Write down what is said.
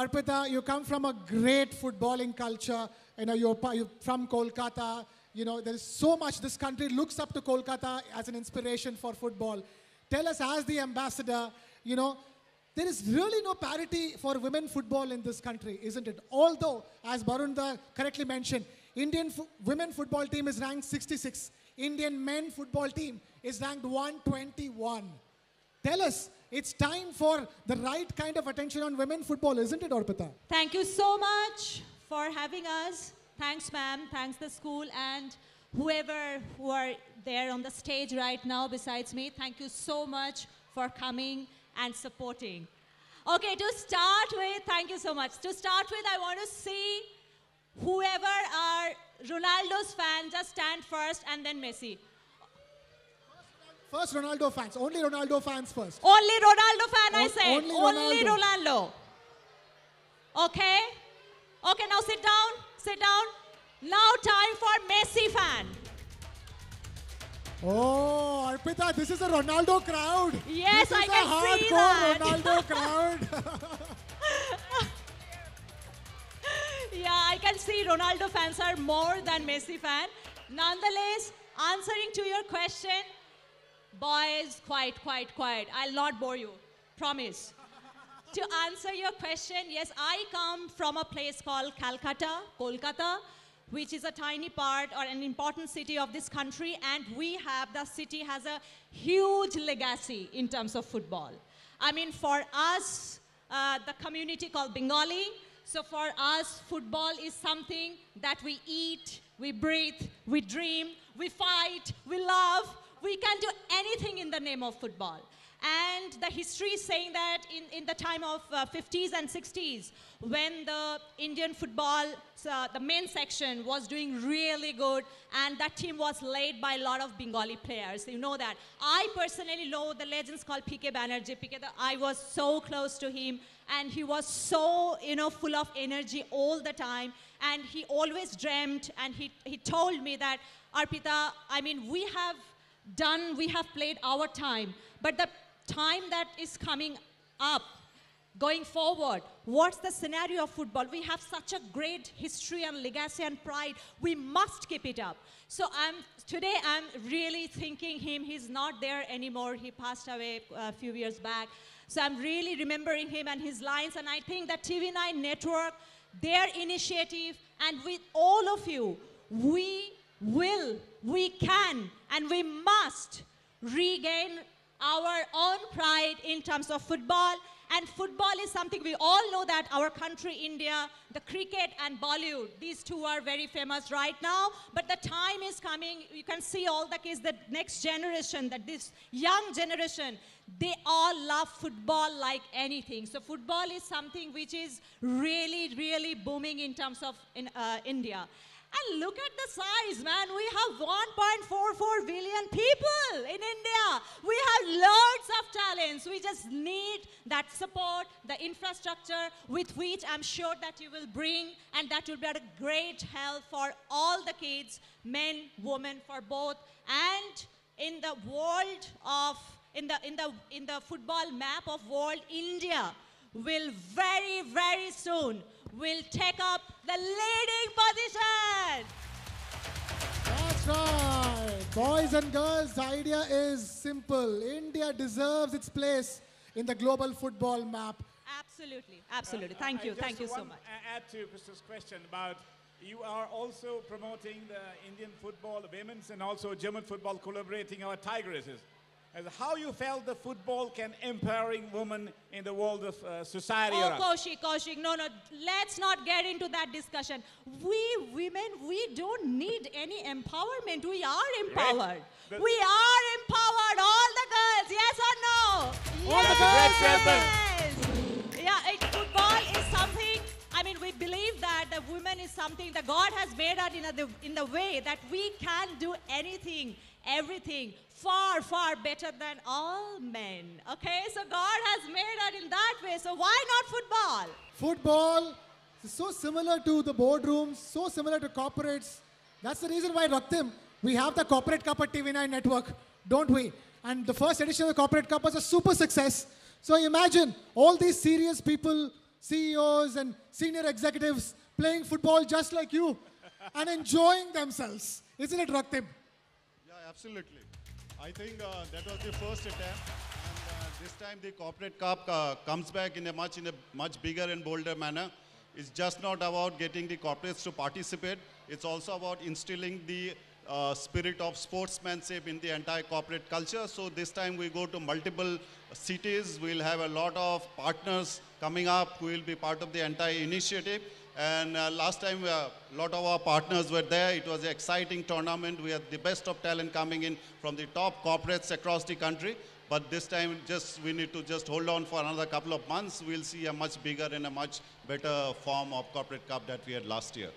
Arpita, you come from a great footballing culture. You're from Kolkata. There is so much. This country looks up to Kolkata as an inspiration for football. Tell us, as the ambassador, there is really no parity for women football in this country, isn't it? Although, as Barunda correctly mentioned, Indian women football team is ranked 66. Indian men football team is ranked 121. Tell us, it's time for the right kind of attention on women football, isn't it, Arpita? Thank you so much for having us. Thanks, ma'am. Thanks, the school, and whoever who are there on the stage right now besides me. Thank you so much for coming and supporting. Okay, to start with, thank you so much. To start with, I want to see whoever are Ronaldo's fans, just stand first, and then Messi. First Ronaldo fans. Only Ronaldo fans first. Only Ronaldo fan, I say. Only Ronaldo. Okay? Okay, now sit down. Sit down. Now time for Messi fan. Oh, Arpita, this is a Ronaldo crowd. Yes, I can see that. This is a hardcore Ronaldo crowd. Yeah, I can see Ronaldo fans are more than Messi fan. Nonetheless, answering to your question, boys, quiet. I'll not bore you. Promise. To answer your question, yes, I come from a place called Calcutta, Kolkata, which is a tiny part or an important city of this country, and the city has a huge legacy in terms of football. I mean, for us, the community called Bengali, so for us, football is something that we eat, we breathe, we dream, we fight, we love. We can do anything in the name of football. And the history is saying that in the time of 50s and 60s, when the Indian football, the men's section was doing really good, and that team was led by a lot of Bengali players. You know that. I personally know the legends called P.K. Banerjee. I was so close to him, and he was so, full of energy all the time. And he always dreamt, and he told me that, Arpita, I mean, we have played our time, but the time that is coming up, going forward, what's the scenario of football? We have such a great history and legacy and pride. We must keep it up. So today I'm really thinking him. He's not there anymore. He passed away a few years back. So I'm really remembering him and his lines. And I think that TV9 network, their initiative, and with all of you, we can, and we must regain our own pride in terms of football. And football is something we all know that our country, India, the cricket and Bollywood, these two are very famous right now. But the time is coming. You can see all the kids, the next generation, that this young generation, they all love football like anything. So football is something which is really, really booming in terms of India. And look at the size, man. We have 1.44 billion people in India. We have loads of talents. We just need that support, the infrastructure with which I'm sure that you will bring, and that will be a great help for all the kids, men, women, for both. And in the world of, in the football map of world, India will very, very soon will take up the leading position. That's right. Boys and girls, the idea is simple. India deserves its place in the global football map. Absolutely. Thank you so much. Add to Krishna's question about, you are also promoting the Indian football, the women's and also German football, collaborating our Tigresses. As how you felt the football can empowering women in the world of society? Oh, Kaushik, no, let's not get into that discussion. We women, we don't need any empowerment. We are empowered. We are empowered, all the girls, yes or no? All the girls, yes. Yeah, football is something, I mean, we believe that the women is something that God has made us in the way that we can do anything, everything, far, far better than all men. Okay, so God has made us in that way, so why not football? Football is so similar to the boardrooms, so similar to corporates. That's the reason why, Raktim, we have the Corporate Cup at TV9 Network, don't we? And the first edition of the Corporate Cup was a super success. So imagine all these serious people CEOs and senior executives playing football just like you and enjoying themselves. Isn't it, Raktib? Yeah, absolutely. I think that was the first attempt, and this time the corporate cup comes back in a much bigger and bolder manner. It's just not about getting the corporates to participate. It's also about instilling the spirit of sportsmanship in the entire corporate culture. So this time we go to multiple cities. We'll have a lot of partners coming up who will be part of the entire initiative. And last time a lot of our partners were there. It was an exciting tournament. We had the best of talent coming in from the top corporates across the country. But this time we need to just hold on for another couple of months. We'll see a much bigger and a much better form of corporate cup that we had last year.